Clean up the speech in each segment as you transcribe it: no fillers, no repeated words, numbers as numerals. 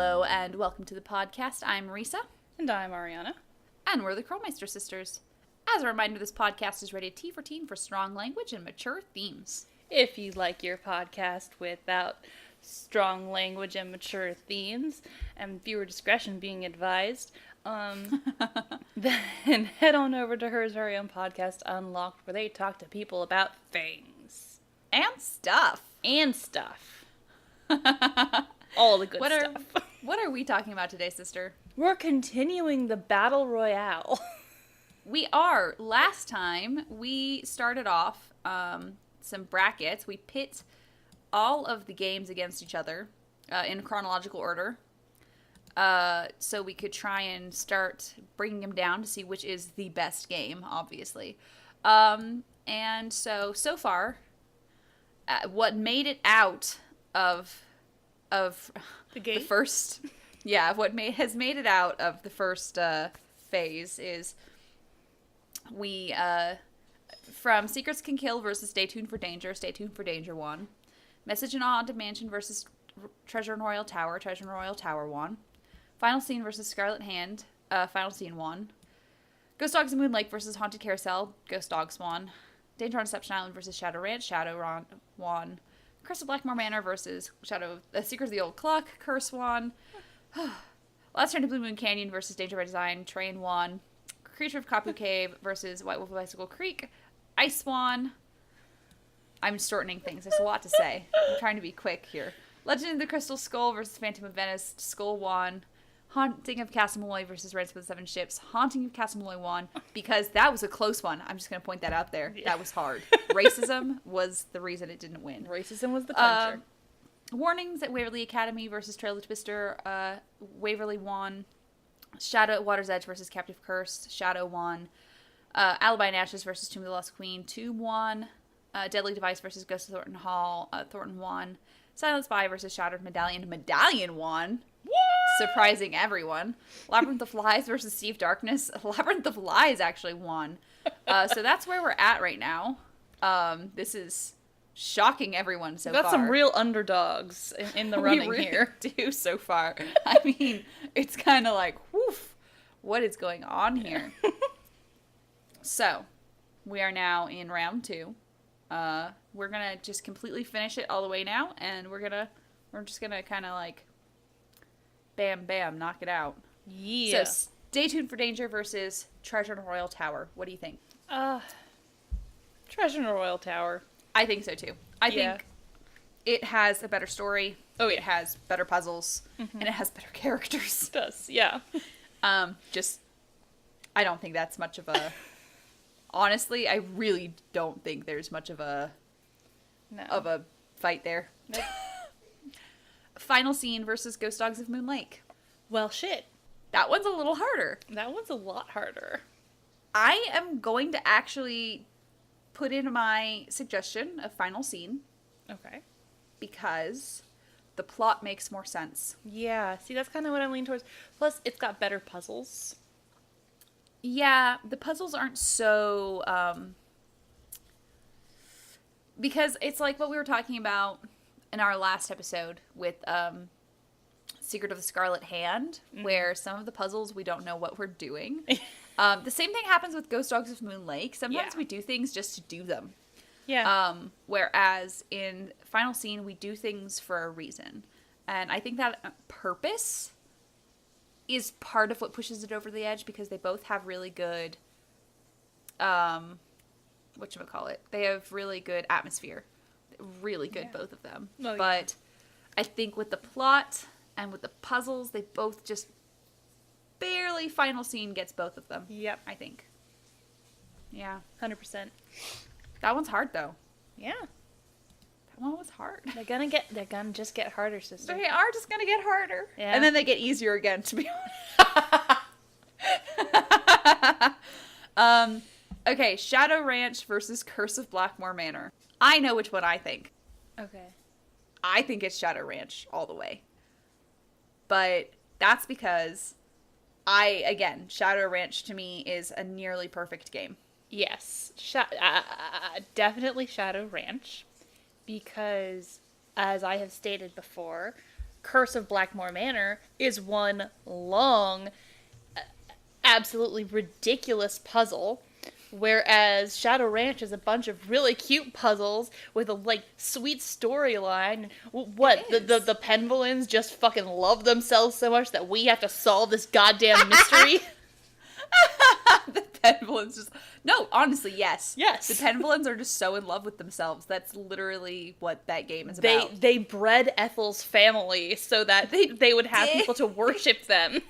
Hello and welcome to the podcast. I'm Marisa. And I'm Ariana. And we're the Krolmeister sisters. As a reminder, this podcast is rated T for teen for strong language and mature themes. If you like your podcast without strong language and mature themes, and viewer discretion being advised, then head on over to her very own podcast, Unlocked, where they talk to people about things. And stuff. And stuff. All the good stuff. What are we talking about today, sister? We're continuing the Battle Royale. We are. Last time, we started off some brackets. We pit all of the games against each other in chronological order. So we could try and start bringing them down to see which is the best game, obviously. And so far, what made it out of the first... Yeah, has made it out of the first phase is we, from Secrets Can Kill versus Stay Tuned for Danger won. Message in Haunted Mansion versus Treasure in Royal Tower won. Final Scene versus Scarlet Hand, Final Scene won. Ghost Dogs and Moon Lake versus Haunted Carousel, Ghost Dogs won. Danger on Deception Island versus Shadow Ranch, Shadow won. Curse of Blackmore Manor versus Secrets of the Old Clock, Curse won. Last Turn to Blue Moon Canyon versus Danger by Design, Train won. Creature of Kapu Cave versus White Wolf of Bicycle Creek, Ice won. I'm shortening things. There's a lot to say. I'm trying to be quick here. Legend of the Crystal Skull versus Phantom of Venice, Skull won. Haunting of Castle Malloy versus Ransom of the Seven Ships, Haunting of Castle Malloy won because that was a close one. I'm just going to point that out there. Yeah. That was hard. Racism was the reason it didn't win. Racism was the clincher. Warnings at Waverly Academy versus Trail of the Twister, Waverly won. Shadow at Water's Edge versus Captive Curse, Shadow won. Alibi and Ashes versus Tomb of the Lost Queen, 2 won. Deadly Device versus Ghost of Thornton Hall, Thornton won. Silent Spy versus Shattered Medallion, Medallion won. What? Surprising everyone. Labyrinth of Lies versus Sea of Darkness, Labyrinth of Lies actually won. So that's where we're at right now. This is shocking everyone so far. We've got some real underdogs in the running we really here. do so far. I mean, it's kind of like, woof, what is going on here? So, we are now in round 2. We're gonna just completely finish it all the way now, and we're just gonna kind of like, bam, bam, knock it out. Yeah. So, Stay Tuned for Danger versus Treasure in a Royal Tower. What do you think? Treasure in a Royal Tower. I think so too. I think it has a better story. Oh, yeah. It has better puzzles, and it has better characters. It does, yeah. I don't think that's much of a... Honestly, I really don't think there's much of a fight there. Nope. Final Scene versus Ghost Dogs of Moon Lake. Well, shit. That one's a little harder. That one's a lot harder. I am going to actually put in my suggestion of Final Scene. Okay. Because the plot makes more sense. Yeah, see, that's kind of what I'm leaning towards. Plus, it's got better puzzles. Yeah, the puzzles aren't so, because it's like what we were talking about in our last episode with, Secret of the Scarlet Hand, where some of the puzzles we don't know what we're doing. The same thing happens with Ghost Dogs of Moon Lake. Sometimes we do things just to do them. Yeah. Whereas in Final Scene, we do things for a reason. And I think that purpose is part of what pushes it over the edge, because they both have really good, whatchamacallit, they have really good atmosphere. Really good, both of them. Oh, but I think with the plot and with the puzzles, they both just barely... Final Scene gets both of them. Yep. I think. Yeah. 100%. That one's hard, though. Yeah. That one was hard. They're gonna just get harder, sister. They are just gonna get harder. Yeah. And then they get easier again, to be honest. Okay, Shadow Ranch versus Curse of Blackmore Manor. I know which one I think. Okay. I think it's Shadow Ranch all the way. But that's because Shadow Ranch to me is a nearly perfect game. Yes. Definitely Shadow Ranch. Because, as I have stated before, Curse of Blackmore Manor is one long, absolutely ridiculous puzzle, whereas Shadow Ranch is a bunch of really cute puzzles with a, like, sweet storyline. What, the Penvillans just fucking love themselves so much that we have to solve this goddamn mystery? The Penvillans just... No, honestly, yes. Yes. The Penvillans are just so in love with themselves. That's literally what that game is about. They bred Ethel's family so that they would have people to worship them.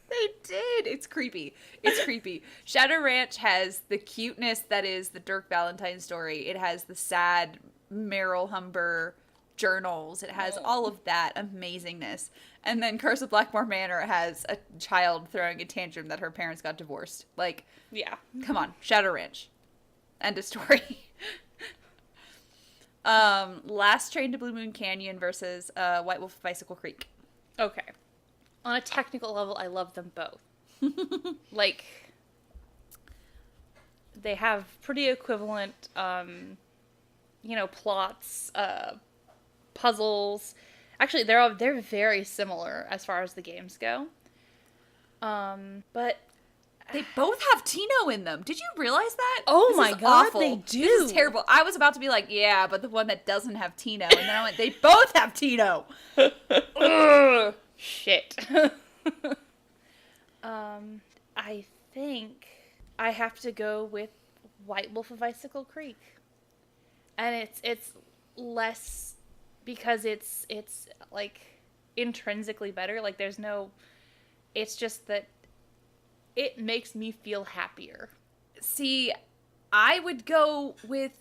They did. It's creepy. It's creepy. Shadow Ranch has the cuteness that is the Dirk Valentine story. It has the sad Meryl Humber journals. It has all of that amazingness. And then Curse of Blackmore Manor has a child throwing a tantrum that her parents got divorced. Like, yeah. Come on. Shadow Ranch. End of story. Last Train to Blue Moon Canyon versus White Wolf Bicycle Creek. Okay. On a technical level, I love them both. Like, they have pretty equivalent, plots, puzzles. Actually, they're very similar as far as the games go. But they both have Tino in them. Did you realize that? Oh this my is god, awful. they do. This is terrible. I was about to be like, yeah, but the one that doesn't have Tino. And then I went, they both have Tino. Ugh, shit. I think I have to go with White Wolf of Icicle Creek. And it's less because it's like intrinsically better. Like it's just that it makes me feel happier. See, I would go with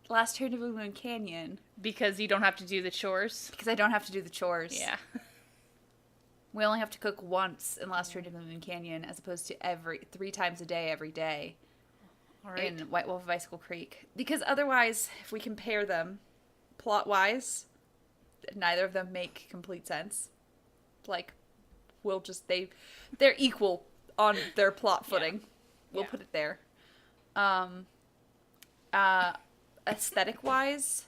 Last Train to Blue Moon Canyon. Because you don't have to do the chores? Because I don't have to do the chores. Yeah. We only have to cook once in Last Train to Blue Moon Canyon as opposed to 3 times a day every day. All right. In White Wolf of Icicle Creek. Because otherwise, if we compare them, plot-wise, neither of them make complete sense. Like, they're equal on their plot footing. Yeah. We'll put it there. Aesthetic-wise,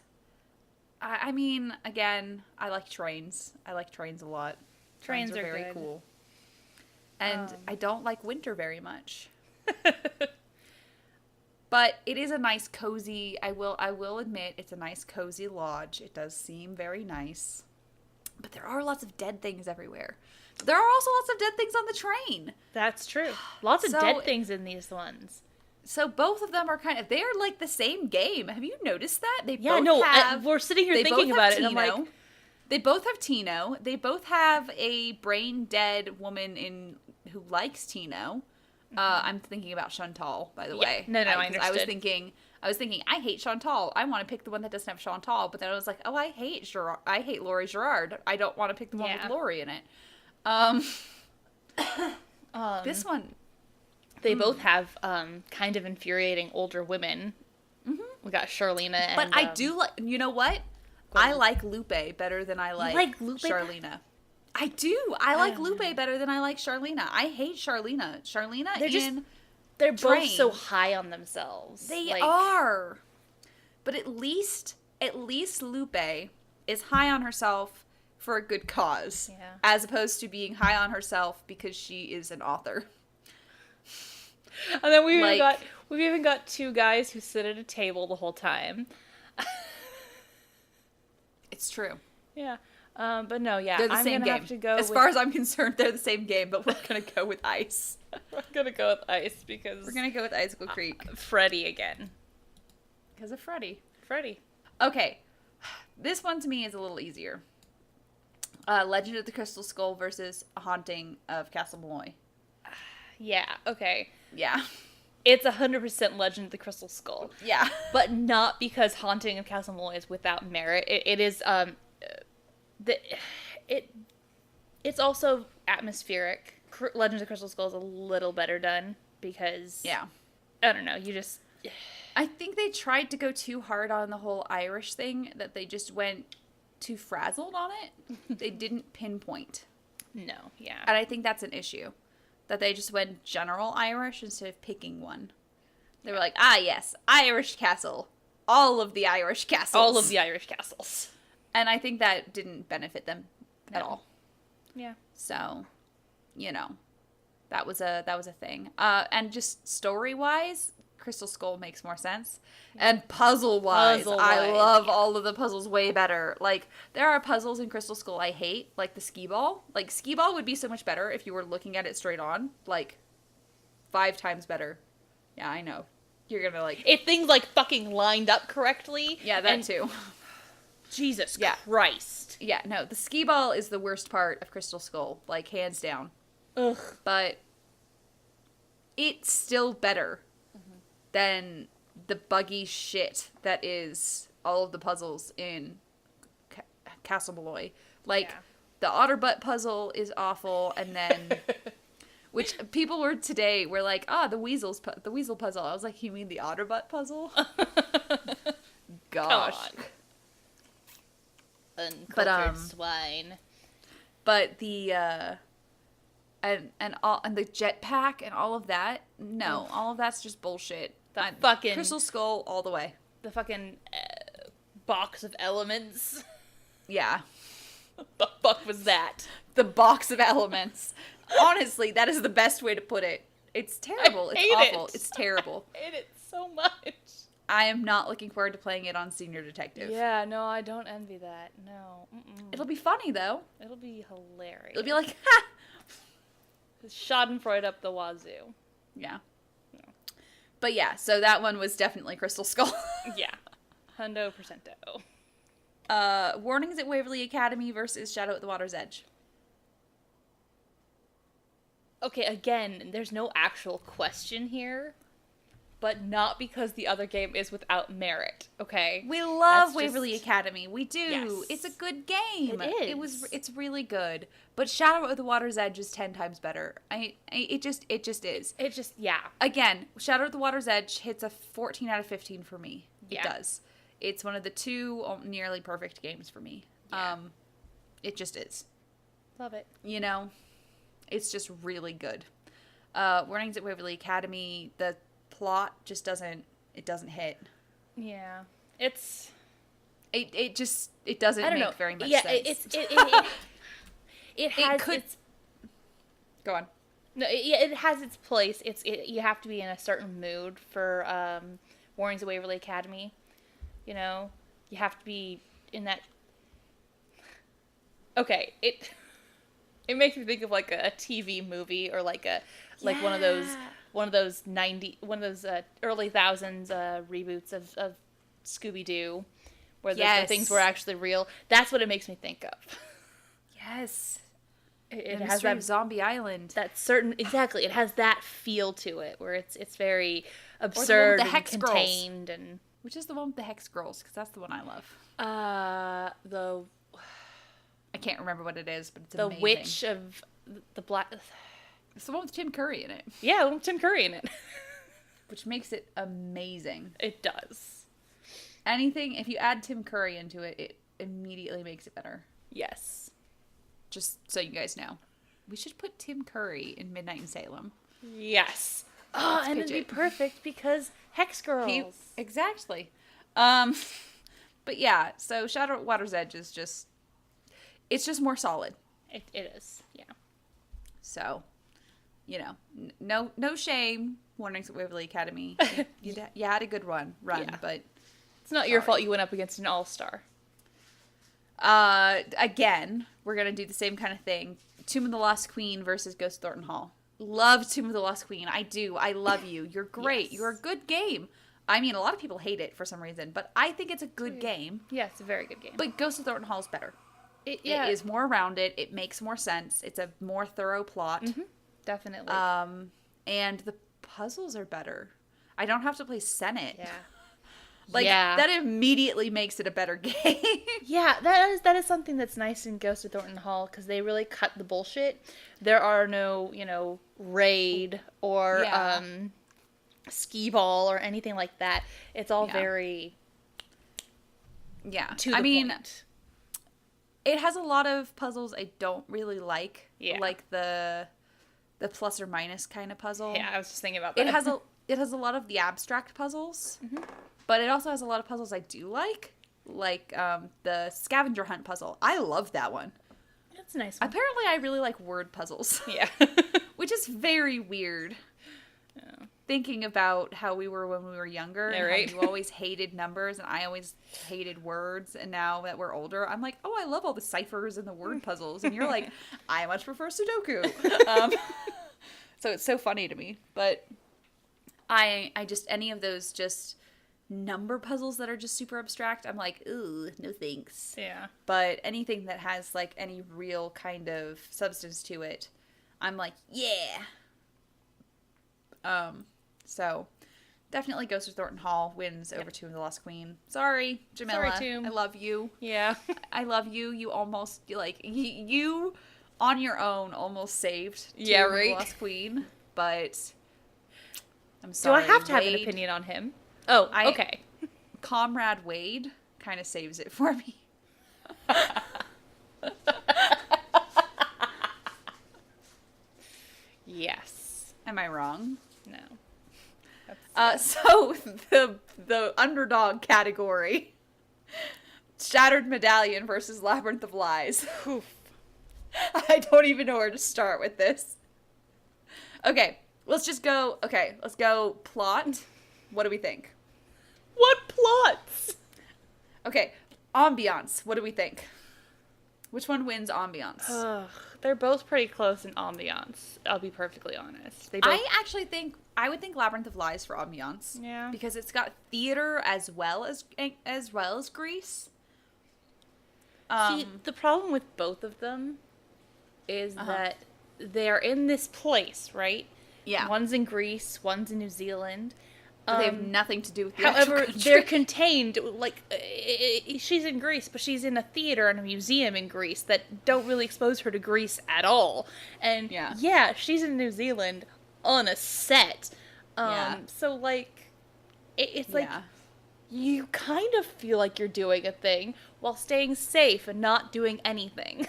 I mean, again, I like trains. I like trains a lot. Trains are very good. Cool. And I don't like winter very much. But it is a nice, cozy, I will admit, it's a nice, cozy lodge. It does seem very nice. But there are lots of dead things everywhere. There are also lots of dead things on the train. That's true. Lots of dead things in these ones. So both of them are they're like the same game. Have you noticed that? We're sitting here thinking about it, and I'm like... They both have Tino. They both have a brain-dead woman who likes Tino. I'm thinking about Chantal, by the way. No, I understood. I was thinking, I hate Chantal. I want to pick the one that doesn't have Chantal. But then I was like, oh, I hate Laurie Gerard. I don't want to pick the one with Laurie in it. This one. They both have kind of infuriating older women. Mm-hmm. We got Charlena and... But I do like... You know what? I like Lupe better than I like Charlena. I do. I like Lupe better than I like Charlena. I hate Charlena. They're both so high on themselves. They are. But at least Lupe is high on herself for a good cause. Yeah. As opposed to being high on herself because she is an author. And then we've even got 2 guys who sit at a table the whole time. It's true. Yeah. But no, yeah. They're the same game. Have to go as far as I'm concerned, they're the same game, but we're going to go with Ice. We're going to go with Ice because... We're going to go with Icicle Creek. Freddy again. Because of Freddy. Okay. This one to me is a little easier. Legend of the Crystal Skull versus Haunting of Castle Malloy. Yeah, okay. Yeah. It's 100% Legend of the Crystal Skull. Yeah. But not because Haunting of Castle Malloy is without merit. It is, it's also atmospheric. Legend of the Crystal Skull is a little better done because... Yeah. I don't know, you just... I think they tried to go too hard on the whole Irish thing, that they just went too frazzled on it. They didn't pinpoint. No, yeah. And I think that's an issue. That they just went general Irish instead of picking one. They were like, yes, Irish castle. All of the Irish castles. All of the Irish castles. And I think that didn't benefit them at all. Yeah. So, that was a thing. And just story-wise, Crystal Skull makes more sense. And puzzle-wise, I love all of the puzzles way better. Like, there are puzzles in Crystal Skull I hate, like the skee ball. Like, skee ball would be so much better if you were looking at it straight on. Like, 5 times better. Yeah, I know. You're gonna, like... If things, like, fucking lined up correctly. Yeah, that too. Jesus Christ. Yeah, no, the skee ball is the worst part of Crystal Skull. Like, hands down. Ugh. But it's still better than the buggy shit that is all of the puzzles in Castle Malloy. Like, the Otterbutt puzzle is awful, and then... Which people were like, the weasel puzzle. I was like, you mean the Otterbutt puzzle? Gosh. Uncultured swine. But the and the jetpack and all of that, no, all of that's just bullshit. The fucking Crystal Skull all the way. The fucking box of elements. Yeah. The fuck was that? The box of elements. Honestly, that is the best way to put it. It's terrible. It's awful. It's terrible. I hate it so much. I am not looking forward to playing it on Senior Detective. Yeah, no, I don't envy that. No. It'll be funny, though. It'll be hilarious. It'll be like, ha! Schadenfreude up the wazoo. Yeah. But yeah, so that one was definitely Crystal Skull. Yeah. Hundo percento. Warnings at Waverly Academy versus Shadow at the Water's Edge. Okay, again, there's no actual question here, but not because the other game is without merit, okay? We love Waverly Academy. We do. Yes. It's a good game. It is. It's really good. But Shadow at the Water's Edge is 10 times better. It just is. It just, yeah. Again, Shadow at the Water's Edge hits a 14 out of 15 for me. It Yeah. does. It's one of the 2 nearly perfect games for me. Yeah. It just is. Love it. It's just really good. Warnings at Waverly Academy, the plot just doesn't hit. Yeah. It doesn't make very much sense. It has its... Go on. No, it has its place. You have to be in a certain mood for Warnings at Waverly Academy. You have to be in that... Okay, it makes me think of like a TV movie or like one of those early thousands reboots of Scooby-Doo where the things were actually real. That's what it makes me think of. Yes. It has that Zombie Island. That certain exactly. It has that feel to it where it's very absurd and contained and which is the one with the Hex Girls because that's the one I love. I can't remember what it is, but it's amazing. The Witch of the Black... It's the one with Tim Curry in it. Yeah, with Tim Curry in it. Which makes it amazing. It does. Anything, if you add Tim Curry into it, it immediately makes it better. Yes. Just so you guys know. We should put Tim Curry in Midnight in Salem. Yes. Oh, and it'd be perfect because Hex Girls. Exactly. But yeah, so Shadow at Water's Edge is just... It's just more solid. It is, yeah. So, no shame. Warnings at Waverly Academy. You had a good run, yeah. But it's not your fault you went up against an all-star. Again, we're gonna do the same kind of thing. Tomb of the Lost Queen versus Ghost of Thornton Hall. Love Tomb of the Lost Queen. I do. I love you. You're great. Yes. You're a good game. I mean, a lot of people hate it for some reason, but I think it's a good game. Yeah, it's a very good game. But Ghost of Thornton Hall is better. It is more rounded. It makes more sense. It's a more thorough plot. Mm-hmm. Definitely. And the puzzles are better. I don't have to play Senate. Yeah. That immediately makes it a better game. Yeah, that is something that's nice in Ghost of Thornton Hall because they really cut the bullshit. There are no, raid or skee ball or anything like that. It's all very to the point. It has a lot of puzzles I don't really like. Yeah. Like the plus or minus kind of puzzle. Yeah, I was just thinking about that. It has a lot of the abstract puzzles. Mm-hmm. But it also has a lot of puzzles I do like the scavenger hunt puzzle. I love that one. That's a nice one. Apparently, I really like word puzzles. Yeah. Which is very weird. Yeah. Thinking about how we were when we were younger. Yeah, and right. how you always hated numbers and I always hated words. And now that we're older, I'm like, oh, I love all the ciphers and the word puzzles. And you're like, I much prefer Sudoku. So it's so funny to me. But I just, any of those just number puzzles that are just super abstract, I'm like, ooh, no thanks. Yeah. But anything that has like any real kind of substance to it, I'm like, yeah. So definitely Ghost of Thornton Hall wins over Tomb of the Lost Queen. Sorry, Jamila. Sorry, Tomb. I love you. Yeah. I love you. You almost, like, you on your own almost saved Tomb Yeah, of the right. Lost Queen, but I'm Do sorry. I have to have an Wade- opinion on him? Oh, okay. Comrade Wade kind of saves it for me. Yes. Am I wrong? No. So the underdog category, Shattered Medallion versus Labyrinth of Lies. Oof. I don't even know where to start with this. Okay, let's go plot. What do we think? What plots? Okay, ambiance. What do we think? Which one wins ambiance? Ugh, they're both pretty close in ambiance. I'll be perfectly honest. They both. I would think Labyrinth of Lies for ambiance. Yeah. Because it's got theater as well as Greece. See, the problem with both of them is that they're in this place, right? Yeah. One's in Greece, one's in New Zealand. They have nothing to do with the However, actual country. they're contained, like, she's in Greece, but she's in a theater and a museum in Greece that don't really expose her to Greece at all. And, yeah she's in New Zealand on a set. So, like, it's like, you kind of feel like you're doing a thing while staying safe and not doing anything.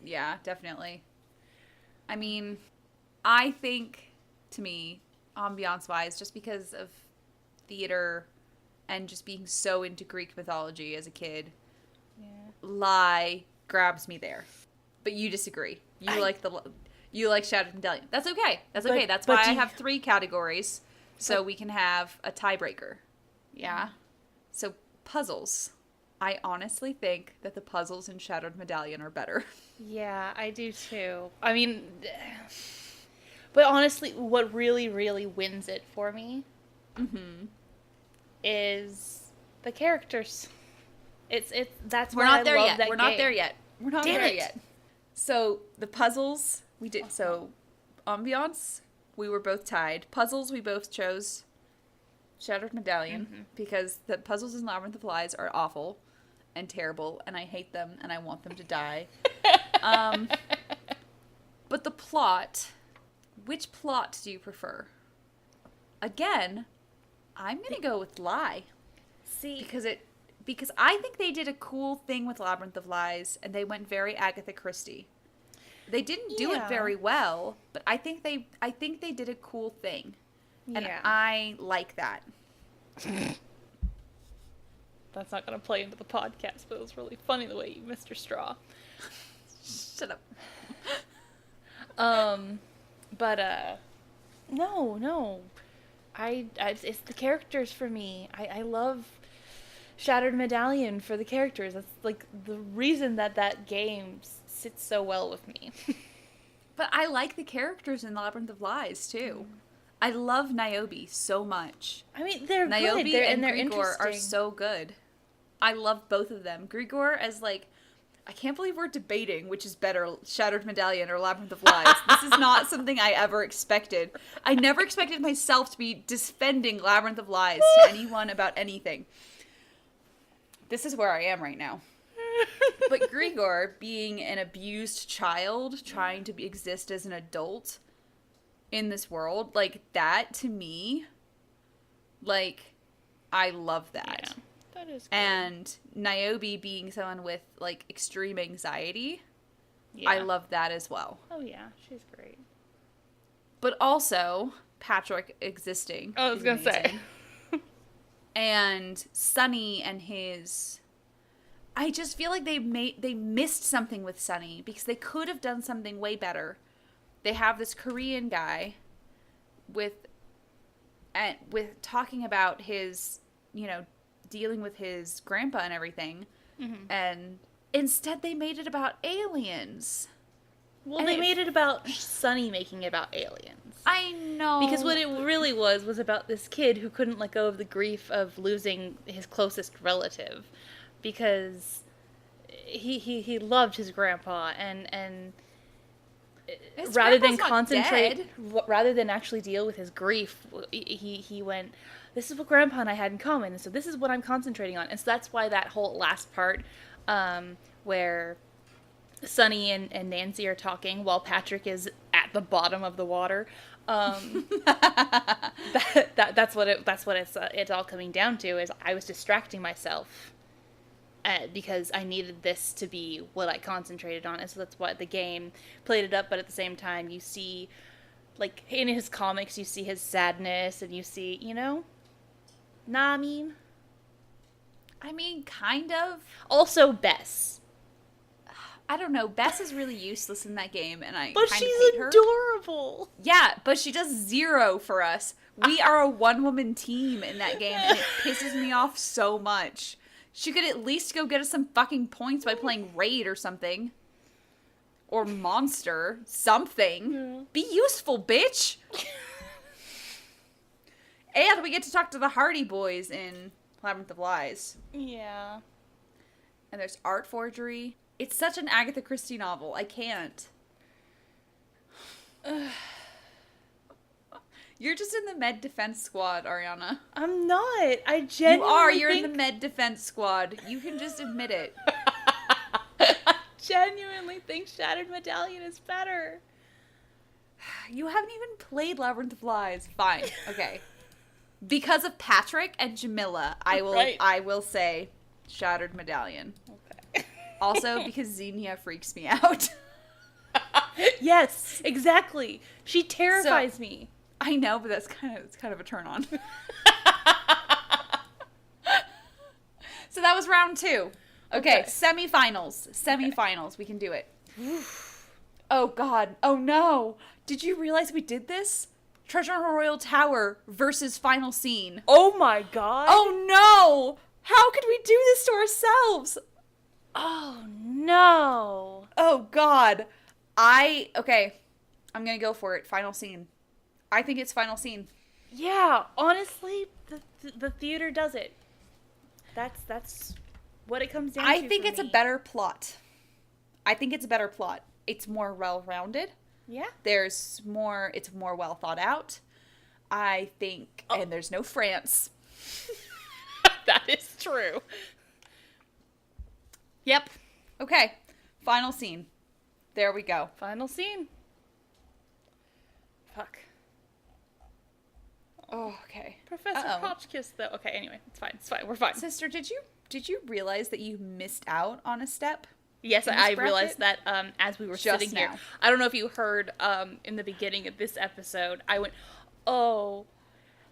Yeah, definitely. I mean, I think, to me, ambiance-wise, just because of theater and just being so into Greek mythology as a kid, Lie grabs me there. But you disagree. You like Shattered Medallion. That's okay. That's okay. That's why I have 3 categories, so we can have a tiebreaker. Yeah? So, puzzles. I honestly think that the puzzles in Shattered Medallion are better. Yeah, I do too. I mean, but honestly, what really, really wins it for me is the characters. That's We're why not there I love yet. that We're game. not there yet. We're not Damn there it. yet. So the puzzles we did. So ambiance, we were both tied. Puzzles, we both chose Shattered Medallion because the puzzles in Labyrinth of Lies are awful and terrible, and I hate them and I want them to die. But the plot, which plot do you prefer? Again, I'm gonna go with Lie. See, Because I think they did a cool thing with Labyrinth of Lies, and they went very Agatha Christie. They didn't do it very well, but I think they did a cool thing, and I like that. that's not going to play into the podcast, but it was really funny the way you missed your straw. Shut up. But no, it's the characters for me. I love Shattered Medallion for the characters. That's like the reason that game sits so well with me. But I like the characters in Labyrinth of Lies too. I love Niobe so much. I mean, they're Niobe good. They're Grigor interesting. are so good. I love both of them. Grigor as like, I can't believe we're debating which is better, Shattered Medallion or Labyrinth of Lies. This is not something I ever expected. I never expected myself to be defending Labyrinth of Lies to anyone about anything. This is where I am right now. But Grigor, being an abused child, trying to exist as an adult in this world, like, that to me, like, I love that. Yeah, that is good. And Niobe being someone with, like, extreme anxiety, I love that as well. Oh, yeah, she's great. But also, Patrick existing. I was going to say. And Sunny and his... I just feel like they missed something with Sunny because they could have done something way better. They have this Korean guy with talking about his, dealing with his grandpa and everything. Mm-hmm. And instead they made it about aliens. Well, they made it about Sunny making it about aliens. I know. Because what it really was about this kid who couldn't let go of the grief of losing his closest relative. Because he loved his grandpa and his rather than concentrate, rather than actually deal with his grief, he went, this is what grandpa and I had in common, and so this is what I'm concentrating on. And so that's why that whole last part where Sunny and Nancy are talking while Patrick is at the bottom of the water. That's what it's all coming down to, is I was distracting myself because I needed this to be what I concentrated on. And so that's what the game played it up. But at the same time, you see, like, in his comics, you see his sadness, and you see, Nah, I mean, kind of. Also, Bess. I don't know. Bess is really useless in that game, and I but kind she's of hate her. Adorable. Yeah, but she does 0 for us. We are a one-woman team in that game, and it pisses me off so much. She could at least go get us some fucking points by playing Raid or something. Or Monster. Something. Yeah. Be useful, bitch! And we get to talk to the Hardy Boys in Labyrinth of Lies. Yeah. And there's art forgery. It's such an Agatha Christie novel. I can't. You're just in the Med Defense Squad, Ariana. I'm not. I genuinely You are. You're in the Med Defense Squad. You can just admit it. I genuinely think Shattered Medallion is better. You haven't even played Labyrinth of Lies. Fine. Okay. Because of Patrick and Jamila, I will say Shattered Medallion. Okay. Also, because Xenia freaks me out. Yes, exactly. She terrifies me. I know, but it's kind of a turn on. So that was round 2. Okay, semifinals. We can do it. Oh God. Oh no. Did you realize we did this? Treasure on a Royal Tower versus final scene. Oh my God. Oh no. How could we do this to ourselves? Oh no. Oh God. Okay. I'm gonna go for it. Final scene. I think it's final scene. Yeah, honestly, the theater does it. That's what it comes down to. I think it's a better plot. It's more well-rounded. Yeah. It's more well thought out. I think, and there's no France. That is true. Yep. Okay. Final scene. There we go. Final scene. Fuck. Oh, okay. Professor Hotchkiss, though. Okay, anyway, it's fine. We're fine. Sister, did you realize that you missed out on a step? Yes, I realized that as we were just sitting now. here. I don't know if you heard in the beginning of this episode, I went, oh,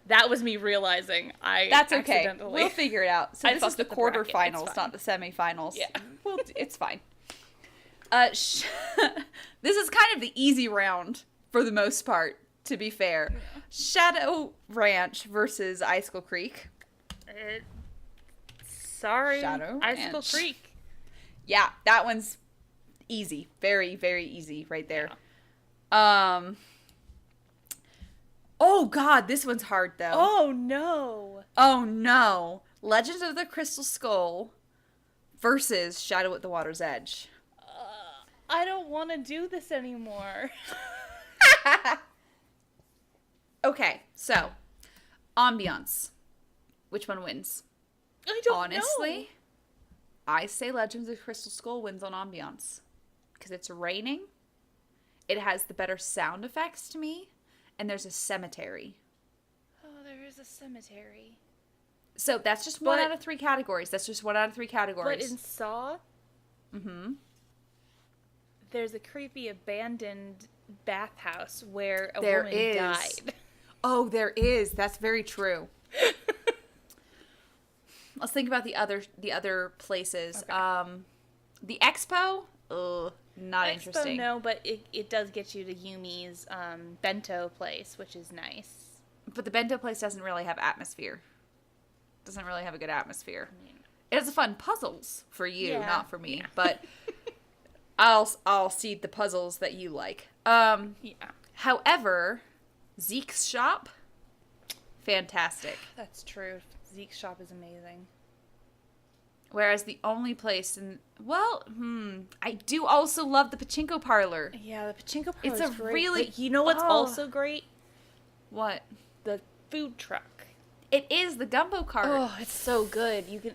that was me realizing That's okay. We'll figure it out. So this is the quarterfinals, not the semifinals. Yeah. Well, it's fine. This is kind of the easy round for the most part, to be fair. Yeah. Shadow Ranch versus Icicle Creek. Sorry, Shadow Icicle Ranch. Creek. Yeah, that one's easy. Very, very easy right there. Yeah. Oh, God, this one's hard, though. Oh, no. Oh, no. Legend of the Crystal Skull versus Shadow at the Water's Edge. I don't want to do this anymore. Okay, so, ambiance. Which one wins? I don't know. Honestly, I say Legends of the Crystal Skull wins on ambiance. Because it's raining, it has the better sound effects to me, and there's a cemetery. Oh, there is a cemetery. So that's just one out of 3 categories. But in Saw, there's a creepy abandoned bathhouse where a woman died. Oh, there is. That's very true. let's think about the other places. Okay. The Expo, ugh, not interesting. No, but it does get you to Yumi's bento place, which is nice. But the bento place doesn't really have atmosphere. Doesn't really have a good atmosphere. I mean, It has fun puzzles for you, Yeah. not for me. Yeah. But I'll see the puzzles that you like. yeah. However, Zeke's shop, fantastic. That's true. Zeke's shop is amazing. Whereas the only place I do also love the pachinko parlor. Yeah, the pachinko parlor It's is a great. really- But you know what's oh. also great? What? The food truck. It is the gumbo cart. Oh, it's so good. You can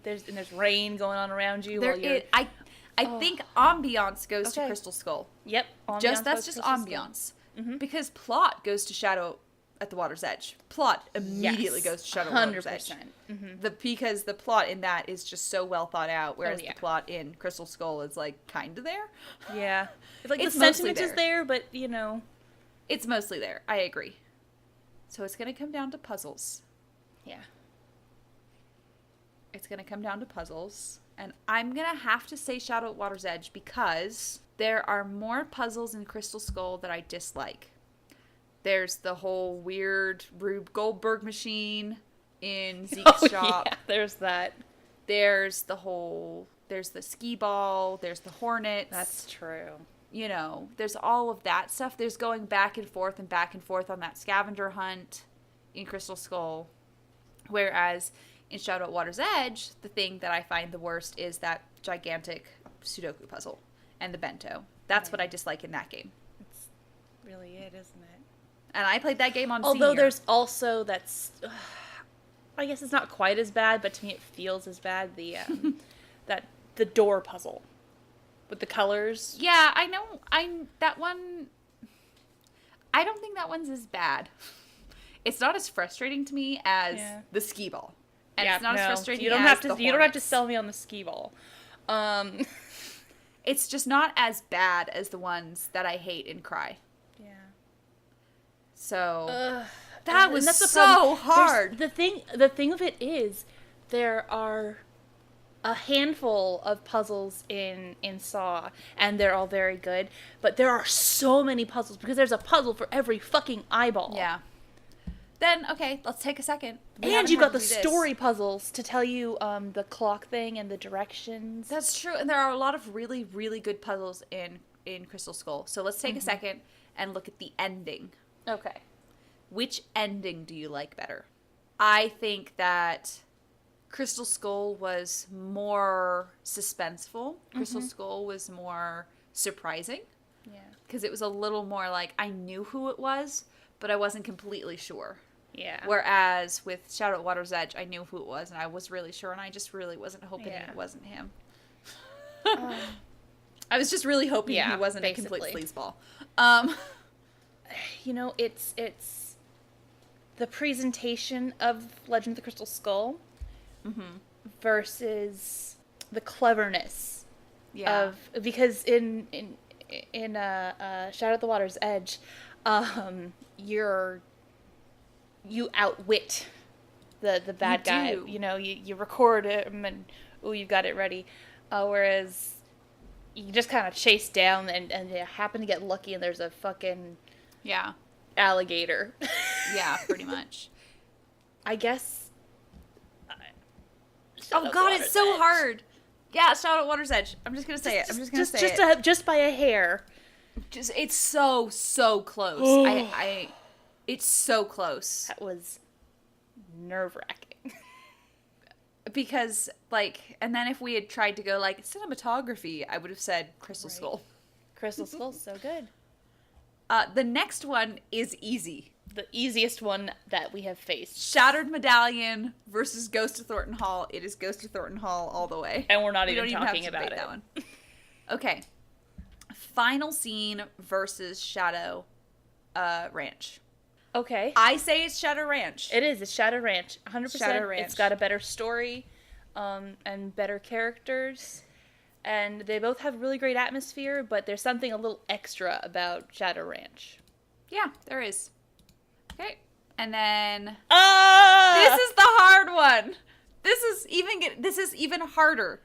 there's rain going on around you There while you're. is, I think ambiance goes to Okay. Crystal Skull. Yep. That's just ambiance. Because plot goes to Shadow at the Water's Edge. Plot immediately goes to Shadow at the Water's Edge. 100%. Because the plot in that is just so well thought out, whereas yeah. the plot in Crystal Skull is like kind of there. Yeah. It's like It's the mostly sentiment is there, but you know. It's mostly there. I agree. So it's going to come down to puzzles. Yeah. It's going to come down to puzzles. And I'm going to have to say Shadow at Water's Edge because there are more puzzles in Crystal Skull that I dislike. There's the whole weird Rube Goldberg machine in Zeke's shop. Yeah, there's that. There's the skee ball. There's the hornets. That's true. You know, there's all of that stuff. There's going back and forth on that scavenger hunt in Crystal Skull. Whereas in Shadow at Water's Edge, the thing that I find the worst is that gigantic Sudoku puzzle and the bento. That's what I dislike in that game. It's really it, isn't it? And I played that game on Although Senior. there's also that's, I guess it's not quite as bad, but to me it feels as bad. The the door puzzle with the colors. Yeah, I know. That one. I don't think that one's as bad. It's not as frustrating to me as the skee ball, and it's not as frustrating. You don't as have the to. You don't have to hornets. sell me on the skee ball. It's just not as bad as the ones that I hate in Cry. Yeah. So that And was that's the so problem. hard. The thing of it is, there are a handful of puzzles in Saw, and they're all very good. But there are so many puzzles because there's a puzzle for every fucking eyeball. Yeah. Then okay, let's take a second. And you got the story puzzles to tell you the clock thing and the directions. That's true, and there are a lot of really, really good puzzles in Crystal Skull. So let's take a second and look at the ending. Okay. Which ending do you like better? I think that Crystal Skull was more suspenseful. Crystal Skull was more surprising. Yeah. Because it was a little more like I knew who it was, but I wasn't completely sure. Yeah. Whereas with Shadow at Water's Edge, I knew who it was, and I was really sure, and I just really wasn't hoping it wasn't him. I was just really hoping he wasn't a complete sleazeball. You know, it's the presentation of Legend of the Crystal Skull versus the cleverness of, because in Shadow at the Water's Edge, you outwit the bad guy. do. You know, you record him and you've got it ready. Whereas you just kind of chase down and you happen to get lucky and there's a fucking alligator. Yeah, pretty much. I guess. Oh god, it's so hard. Yeah, Shadow at Water's Edge. I'm just gonna say it. I'm just gonna say it. Just by a hair. It's so close. It's so close. That was nerve-wracking. Because, like, and then if we had tried to go, like, cinematography, I would have said Crystal Skull. Crystal Skull's so good. The next one is easy. The easiest one that we have faced. Shattered Medallion versus Ghost of Thornton Hall. It is Ghost of Thornton Hall all the way. And we're not We even don't even have talking to about debate it. that one. Okay. Final Scene versus Shadow Ranch. Okay. I say it's Shadow Ranch. It is. It's Shadow Ranch. 100%. Shadow Ranch. It's got a better story and better characters. And they both have really great atmosphere, but there's something a little extra about Shadow Ranch. Yeah, there is. Okay. And then Ah! this is the hard one. This is even harder.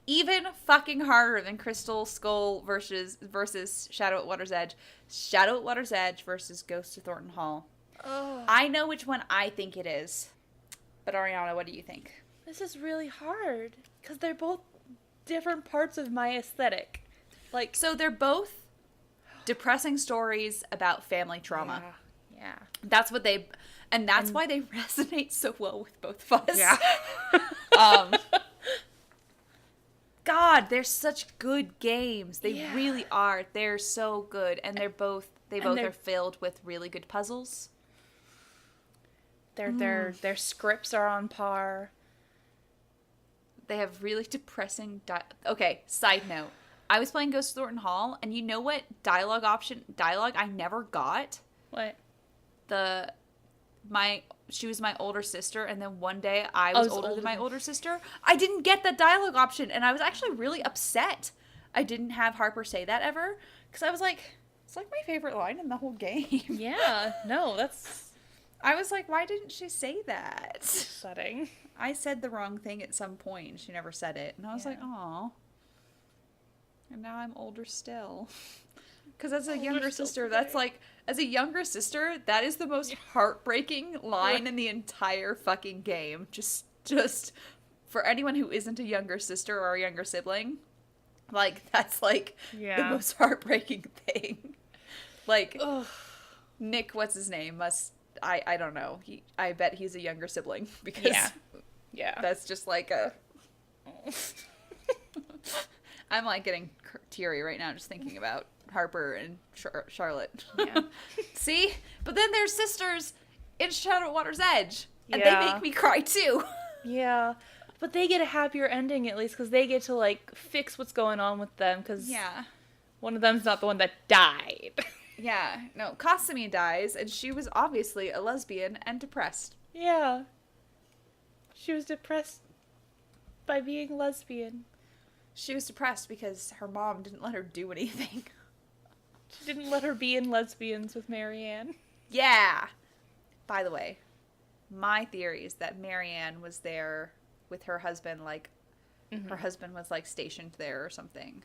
Even fucking harder than Crystal Skull versus Shadow at Water's Edge. Shadow at Water's Edge versus Ghost of Thornton Hall. Oh, I know which one I think it is. But Ariana, what do you think? this is really hard because they're both different parts of my aesthetic. Like, So they're both depressing stories about family trauma. Yeah. That's what they, and that's why they resonate so well with both of us. Yeah. God, they're such good games. They Yeah. really are. They're so good, and they both they're- are filled with really good puzzles. Their scripts are on par. They have really depressing okay, side note. I was playing Ghost of Thornton Hall, and you know what dialogue I never got? What? She was my older sister, and then one day I was older than my than- older sister. I didn't get that dialogue option, and I was actually really upset I didn't have Harper say that ever, because I was like, it's like my favorite line in the whole game. Yeah. No, that's I was like, why didn't she say that? upsetting. I said the wrong thing at some point, and she never said it, and I was like, Yeah. aw. And now I'm older still. Because as a younger sister, that's like, as a younger sister, that is the most heartbreaking line in the entire fucking game. Just for anyone who isn't a younger sister or a younger sibling, like, that's like the Yeah. most heartbreaking thing. Like, Ugh. Nick, what's his name? I don't know. I bet he's a younger sibling because Yeah. Yeah. that's just like a. I'm like getting teary right now just thinking about Harper and Charlotte. Yeah. See? But then they're sisters in Shadow at Water's Edge. And Yeah. they make me cry too. Yeah. But they get a happier ending at least because they get to, like, fix what's going on with them because Yeah. one of them's not the one that died. Yeah. No, Kasumi dies, and she was obviously a lesbian and depressed. Yeah. She was depressed by being lesbian. She was depressed because her mom didn't let her do anything. She didn't let her be in Lesbians with Marianne. Yeah. By the way, my theory is that Marianne was there with her husband, like, her husband was, like, stationed there or something.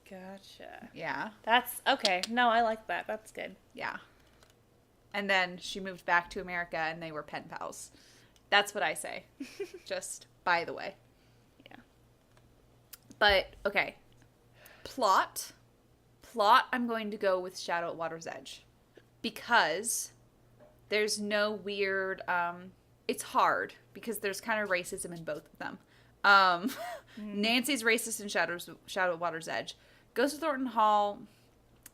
Gotcha. Yeah. That's okay. No, I like that. That's good. Yeah. And then she moved back to America and they were pen pals. That's what I say. Just by the way. Yeah. But, okay. Plot, I'm going to go with Shadow at Water's Edge. Because there's no weird, it's hard because there's kind of racism in both of them. Nancy's racist in Shadow at Water's Edge. Ghost of Thornton Hall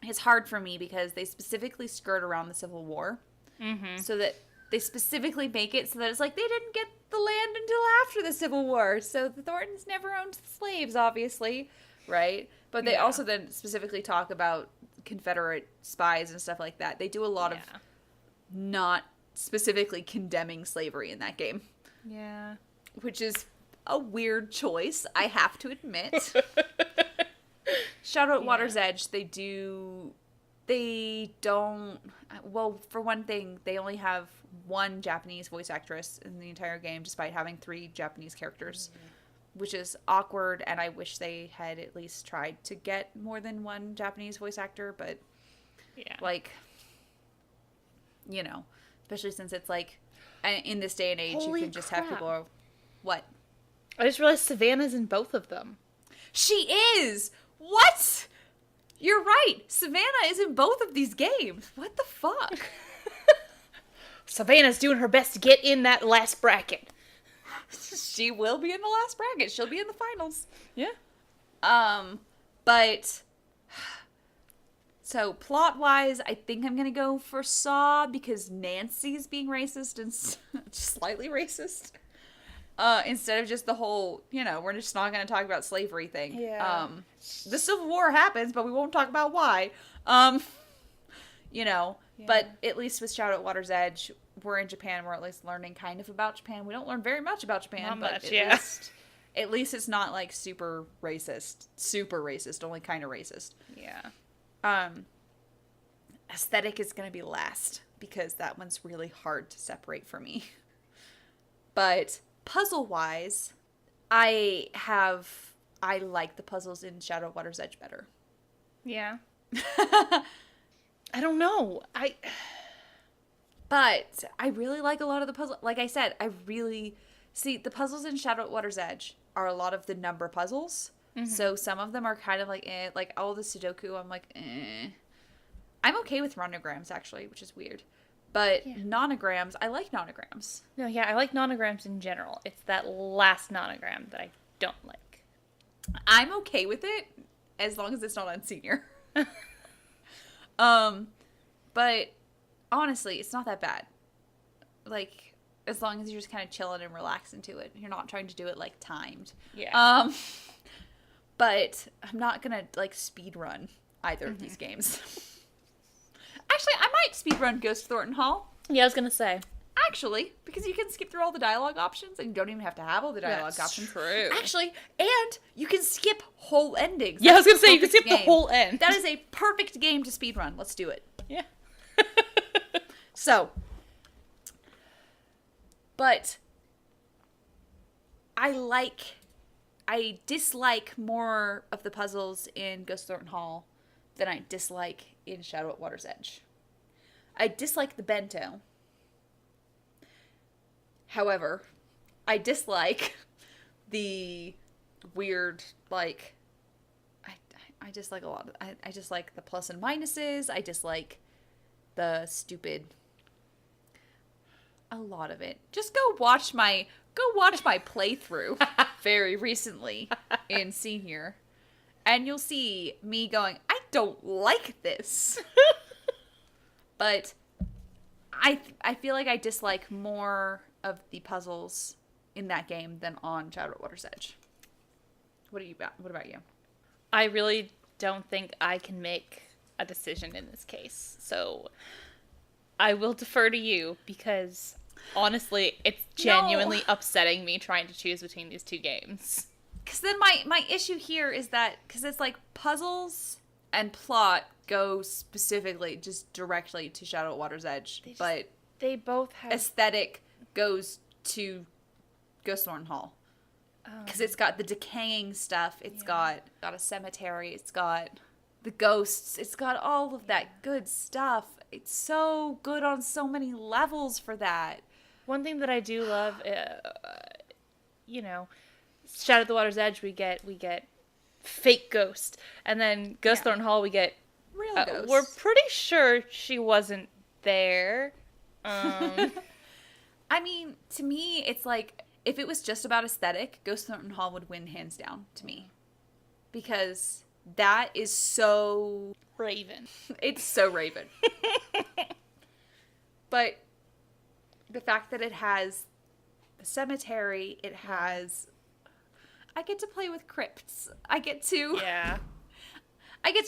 is hard for me because they specifically skirt around the Civil War. Mm-hmm. So that they specifically make it so that it's like they didn't get the land until after the Civil War. So the Thorntons never owned slaves, obviously, right? But they also then specifically talk about Confederate spies and stuff like that. They do a lot of not specifically condemning slavery in that game. Yeah. Which is a weird choice, I have to admit. Shadow at Water's Edge, they don't, well, for one thing, they only have one Japanese voice actress in the entire game, despite having 3 Japanese characters, which is awkward, and I wish they had at least tried to get more than one Japanese voice actor, but, like, you know, especially since it's, like, in this day and age, Holy you can just crap. have people, what? I just realized Savannah's in both of them. She is! What? You're right. Savannah is in both of these games. What the fuck? Savannah's doing her best to get in that last bracket. She will be in the last bracket. She'll be in the finals. Yeah. But so plot-wise, I think I'm gonna go for Saw because Nancy's being racist and slightly racist. Instead of just the whole, you know, we're just not gonna talk about slavery thing. Yeah. The Civil War happens, but we won't talk about why. You know, but at least with Shadow at Water's Edge, we're in Japan. We're at least learning kind of about Japan. We don't learn very much about Japan, Not but much, at least it's not like super racist, only kind of racist. Yeah. Aesthetic is going to be last because that one's really hard to separate for me. But Puzzle-wise, I like the puzzles in Shadow of Water's Edge better. Yeah. I don't know. But I really like a lot of the puzzle. Like I said, see the puzzles in Shadow of Water's Edge are a lot of the number puzzles. Mm-hmm. So some of them are kind of like like all the Sudoku. I'm like I'm okay with runograms actually, which is weird. But nonograms, I like nonograms. No, yeah, I like nonograms in general. It's that last nonogram that I don't like. I'm okay with it as long as it's not on senior. But honestly, it's not that bad. Like, as long as you're just kind of chilling and relaxing to it. You're not trying to do it, like, timed. Yeah. But I'm not gonna, like, speed run either of these games. Actually, I might speed run Ghost Thornton Hall. Yeah, I was gonna say. Actually, because you can skip through all the dialogue options and you don't even have to have all the dialogue options. True. Actually, and you can skip whole endings. Yeah, I was gonna say, you can skip the whole end. That is a perfect game to speedrun. Let's do it. Yeah. So, but I dislike more of the puzzles in Ghost Thornton Hall than I dislike in Shadow at Water's Edge. I dislike the bento. However, I dislike the weird, like, I dislike a lot of, I dislike the plus and minuses. I dislike the stupid, a lot of it. Just go watch my playthrough very recently in senior, and you'll see me going, I don't like this. But I feel like I dislike more of the puzzles in that game than on Shadow at Water's Edge. What about you? I really don't think I can make a decision in this case. So I will defer to you because honestly, it's genuinely upsetting me trying to choose between these two games. Because then my issue here is that, because it's like puzzles and plot go specifically just directly to Shadow at Water's Edge, but they both have aesthetic goes to Ghost Thornton Hall. Because it's got the decaying stuff, it's got a cemetery, it's got the ghosts, it's got all of that good stuff. It's so good on so many levels for that. One thing that I do love, Shadow at the Water's Edge, we get fake ghost, and then Ghost Thornton Hall we get real ghost. We're pretty sure she wasn't there. I mean, to me, it's like, if it was just about aesthetic, Ghost Thornton Hall would win hands down to me. Because that is so Raven. It's so Raven. But the fact that it has the cemetery, it has... I get to play with crypts. I get to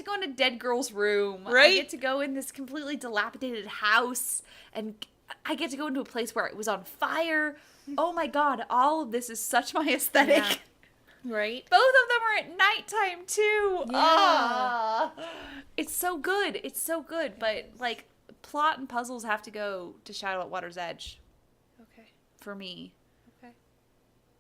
go in a dead girl's room. Right? I get to go in this completely dilapidated house, and I get to go into a place where it was on fire. Oh my god, all of this is such my aesthetic. Yeah. Right? Both of them are at nighttime too. Yeah. It's so good. It's so good. But like, plot and puzzles have to go to Shadow at Water's Edge. Okay. For me. Okay.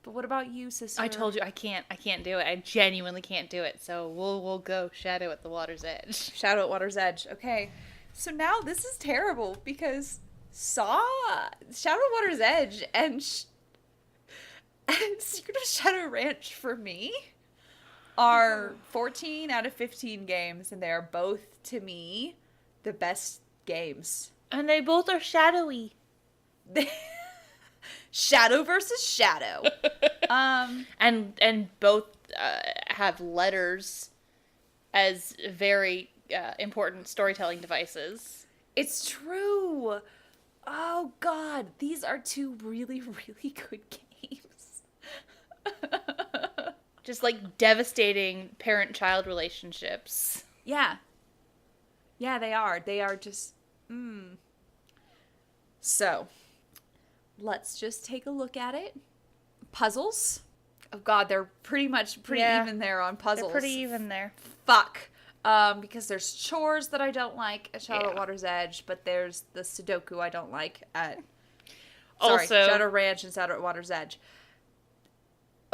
But what about you, sister? I told you I can't do it. I genuinely can't do it. So we'll go Shadow at the Water's Edge. Shadow at Water's Edge. Okay. So now this is terrible because Shadow at Water's Edge and Secret of Shadow Ranch for me are 14 out of 15 games, and they are both, to me, the best games. And they both are shadowy. Shadow versus shadow. And both have letters as very important storytelling devices. It's true. Oh god, these are two really, really good games. Just like devastating parent-child relationships. Yeah. Yeah, they are. They are just... So, let's just take a look at it. Puzzles. Oh god, they're pretty even there on puzzles. They're pretty even there. Fuck. Because there's chores that I don't like at Shadow at Water's Edge, but there's the Sudoku I don't like at... Shadow Ranch and Shadow at Water's Edge.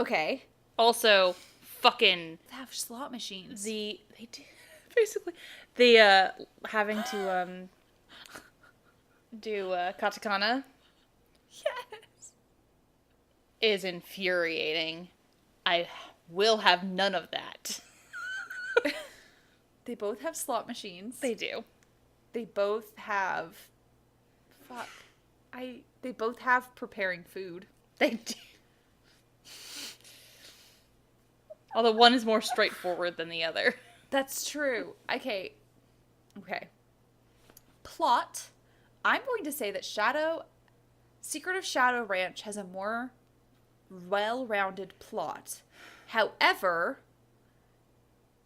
Okay. Also, fucking They have slot machines. they do basically the having to do katakana Yes. is infuriating. I will have none of that. They both have slot machines. They do. They both have. Fuck. They both have preparing food. They do. Although one is more straightforward than the other. That's true. Okay. Okay. Plot. I'm going to say that Secret of Shadow Ranch has a more well-rounded plot. However,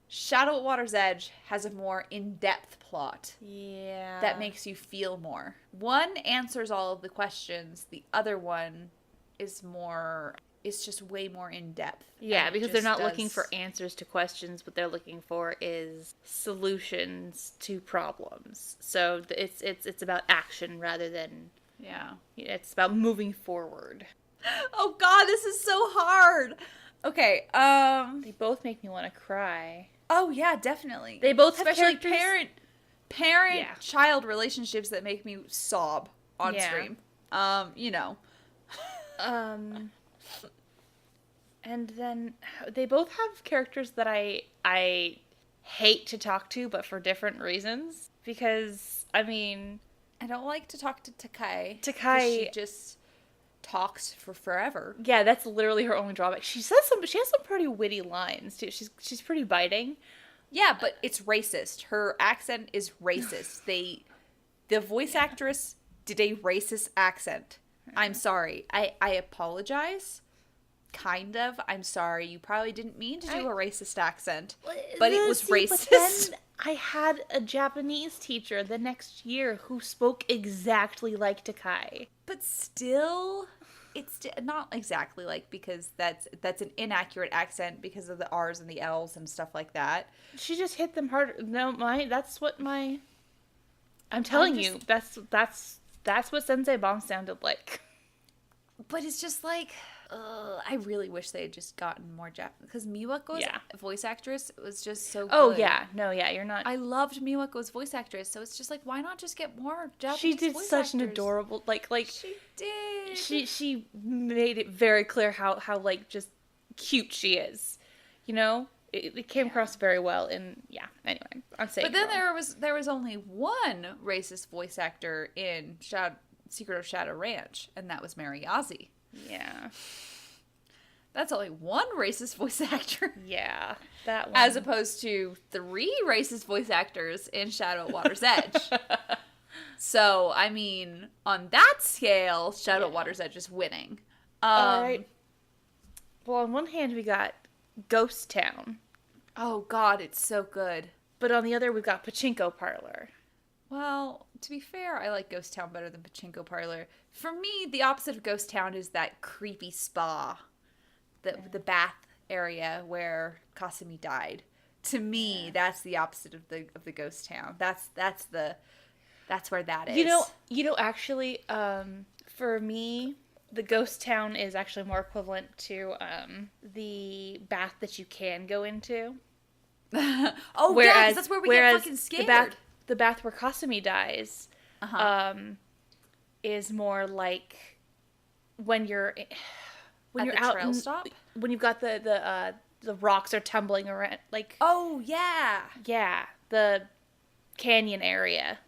Shadow at Water's Edge has a more in-depth plot. Yeah. That makes you feel more. One answers all of the questions. The other one is just way more in depth. Yeah, because they're not looking for answers to questions. What they're looking for is solutions to problems. So it's about action rather than it's about moving forward. Oh God, this is so hard. Okay, They both make me want to cry. Oh yeah, definitely. They both have especially characters. parent-child relationships that make me sob on stream. You know. And then they both have characters that I hate to talk to, but for different reasons. Because I mean, I don't like to talk to Takai. 'Cause Takai she just talks for forever. Yeah, that's literally her only drawback. She has some pretty witty lines too. She's pretty biting. Yeah, but it's racist. Her accent is racist. The voice actress did a racist accent. I'm sorry. I apologize. Kind of. I'm sorry. You probably didn't mean to do a racist accent, but it was racist. But then I had a Japanese teacher the next year who spoke exactly like Takai. But still, it's not exactly like, because that's an inaccurate accent because of the R's and the L's and stuff like that. She just hit them hard. No, I'm telling you, that's what Sensei Bomb sounded like. But it's just like, I really wish they had just gotten more Japanese, because Miwako's voice actress was just so good. Oh yeah, no, yeah, you're not. I loved Miwako's voice actress, so it's just like, why not just get more Japanese? She did voice such actors? an adorable like. She did. She made it very clear how like just cute she is, you know. It came across very well, and anyway, I'm saying. But then there was only one racist voice actor in Secret of Shadow Ranch, and that was Mary Ozzy. Yeah. That's only one racist voice actor. Yeah, that one. As opposed to 3 racist voice actors in Shadow at Water's Edge. So, I mean, on that scale, Shadow at Water's Edge is winning. All right. Well, on one hand, we got Ghost Town. Oh, God, it's so good. But on the other, we've got Pachinko Parlor. Well, to be fair, I like Ghost Town better than Pachinko Parlor. For me, the opposite of Ghost Town is that creepy spa. The bath area where Kasumi died. To me, that's the opposite of the Ghost Town. That's where that is. You know, actually, for me, the Ghost Town is actually more equivalent to the bath that you can go into. Oh, yeah, 'cause that's where we get fucking scared. The bath where Kasumi dies, is more like when you're out trail stop, when you've got the rocks are tumbling around, like, oh yeah, the canyon area.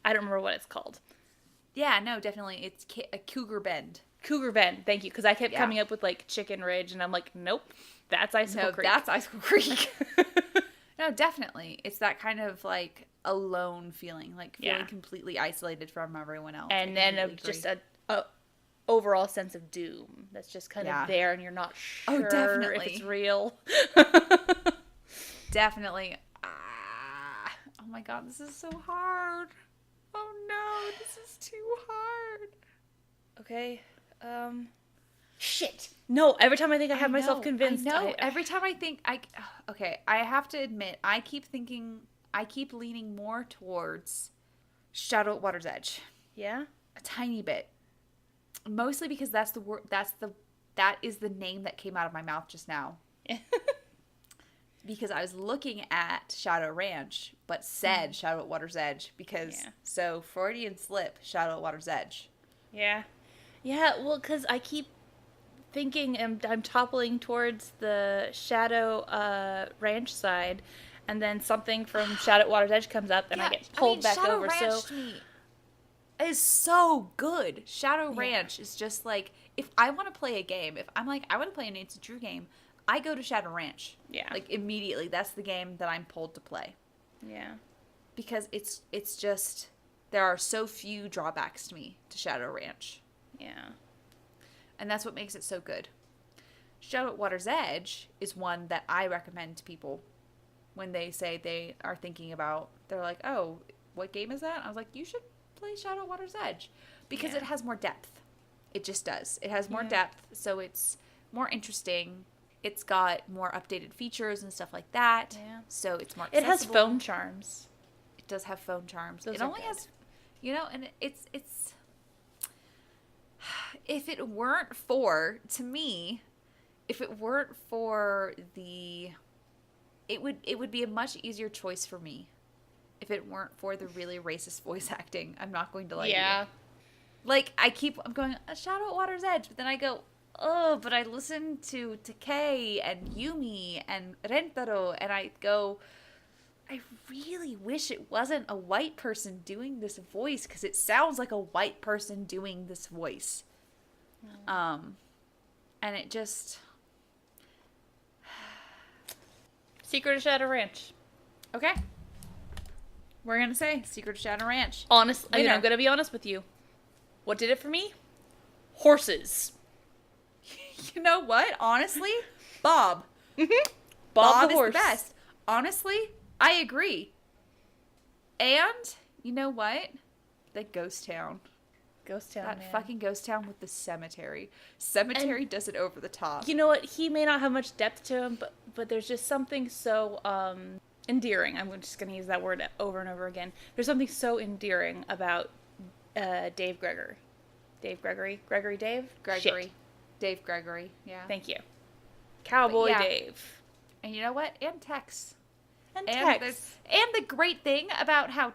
I don't remember what it's called. Yeah, no, definitely it's a Cougar Bend. Cougar Bend, thank you, because I kept coming up with like Chicken Ridge, and I'm like, nope, that's Icicle Creek. That's Icicle Creek. No, definitely, it's that kind of like alone feeling, like feeling completely isolated from everyone else, and then just a overall sense of doom that's just kind of there, and you're not sure if it's real. Definitely. Oh my God, this is so hard. Oh no, this is too hard. Okay. Shit. No, every time I think I have myself convinced. Every time I think okay, I have to admit, I keep leaning more towards Shadow at Water's Edge. Yeah? A tiny bit. Mostly because that's the that is the name that came out of my mouth just now. Because I was looking at Shadow Ranch, but said Shadow at Water's Edge. Because, so Freudian slip, Shadow at Water's Edge. Yeah. Yeah, well, because I keep thinking I'm toppling towards the Shadow Ranch side, and then something from Shadow at Water's Edge comes up, and I get pulled back Shadow over. Ranch to me is so good. Shadow Ranch is just like, if I want to play a game, if I'm like, I want to play a Nancy Drew game, I go to Shadow Ranch. Yeah. Like, immediately. That's the game that I'm pulled to play. Yeah. Because it's just, there are so few drawbacks to me to Shadow Ranch. Yeah. And that's what makes it so good. Shadow at Water's Edge is one that I recommend to people when they say they are thinking about, they're like, oh, what game is that? I was like, you should play Shadow at Water's Edge. Because it has more depth. It just does. It has more depth, so it's more interesting. It's got more updated features and stuff like that. Yeah. So it's more accessible. It has phone charms. It does have phone charms. Those it are only good. has, and it's if it weren't for, to me, if it weren't for it would be a much easier choice for me if it weren't for the really racist voice acting. I'm not going to lie to you. Like, I'm going, Shadow at Water's Edge, but then I go, oh, but I listen to Takei and Yumi and Rentaro, and I go, I really wish it wasn't a white person doing this voice, because it sounds like a white person doing this voice. And it just... Secret of Shadow Ranch. Okay. We're going to say Secret of Shadow Ranch. Honestly, I'm going to be honest with you. What did it for me? Horses. You know what? Honestly, Bob. Bob the is horse. the best. Honestly, I agree. And, you know what? The ghost town. Ghost town, That man. fucking ghost town with the cemetery. Cemetery does it over the top. You know what? He may not have much depth to him, but there's just something so endearing. I'm just going to use that word over and over again. There's something so endearing about Dave Gregory. Dave Gregory? Gregory Dave? Gregory. Shit. Dave Gregory, yeah. Thank you. Cowboy yeah. Dave. And you know what? And Tex. And And Tex. the great thing about how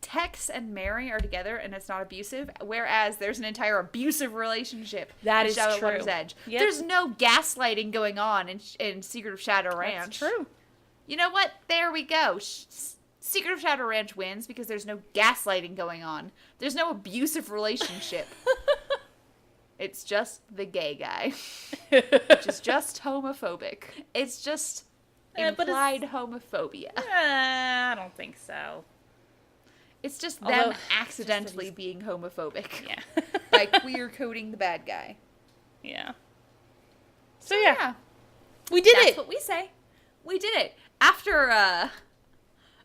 Tex and Mary are together and it's not abusive, whereas there's an entire abusive relationship That in is Shadow at true. Water's Edge. Yep. There's no gaslighting going on in Secret of Shadow Ranch. That's true. You know what? There we go. Secret of Shadow Ranch wins because there's no gaslighting going on. There's no abusive relationship. It's just the gay guy, which is just homophobic. It's just implied homophobia. I don't think so. It's just Although, them accidentally being homophobic. Yeah. By queer coding the bad guy. Yeah. So yeah. We That's did it. what we say. We did it. After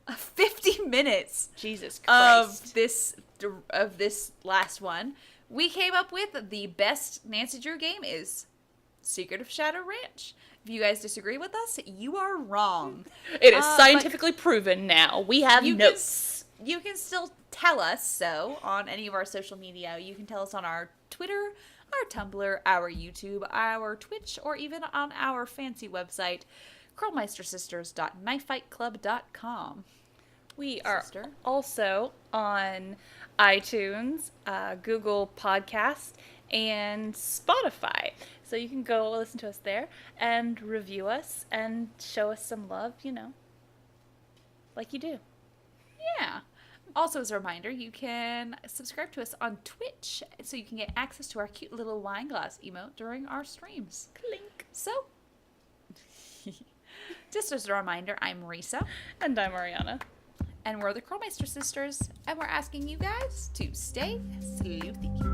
50 minutes Jesus Christ. of this last one, we came up with the best Nancy Drew game is Secret of Shadow Ranch. If you guys disagree with us, you are wrong. It is scientifically proven now. We have notes. You can still tell us so on any of our social media. You can tell us on our Twitter, our Tumblr, our YouTube, our Twitch, or even on our fancy website, KrolmeisterSisters.KnifeFightClub.com. We are also on iTunes, Google Podcast, and Spotify. So you can go listen to us there and review us and show us some love, like you do. Yeah. Also, as a reminder, you can subscribe to us on Twitch so you can get access to our cute little wine glass emote during our streams. Clink. So, just as a reminder, I'm Risa. And I'm Ariana. And we're the Krolmeister Sisters. And we're asking you guys to stay sleuthy.